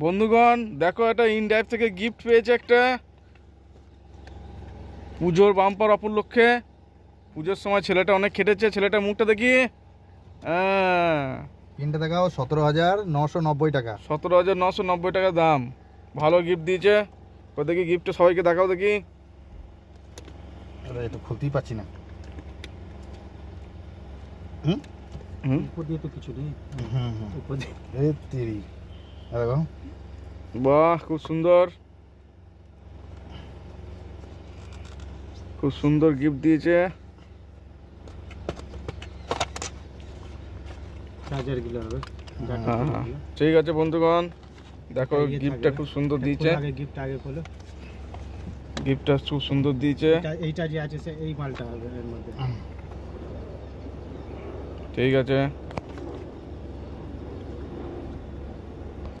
বন্ধুগণ দেখো, এটা ইনড্রাইভ থেকে গিফট পেয়েছে একটা পুজোর বাম্পার উপলক্ষে। পুজোর সময় ছেলেটা অনেক খেটেছে, ছেলেটা মুখটা দেখি। পিনটা দেখাও, 17,990 টাকা। 17,990 টাকা দাম। ভালো গিফট দিয়েছে। ও দেখি গিফটটা সবাইকে দেখাও দেখি। আরে এটা খুলতেই পাচ্ছি না। উপর দিয়ে তো কিছু নেই। উপর দিয়ে এই তেরি, দেখো। বাহ, খুব সুন্দর, খুব সুন্দর গিফট দিয়েছে। চার্জার গুলো হবে। হ্যাঁ, ঠিক আছে বন্ধুগণ, দেখো গিফটটা খুব সুন্দর দিয়েছে। আগে গিফট আগে খোলো। গিফটটা খুব সুন্দর দিয়েছে। এইটা যে আছে এই মালটা হবে এর মধ্যে। ঠিক আছে।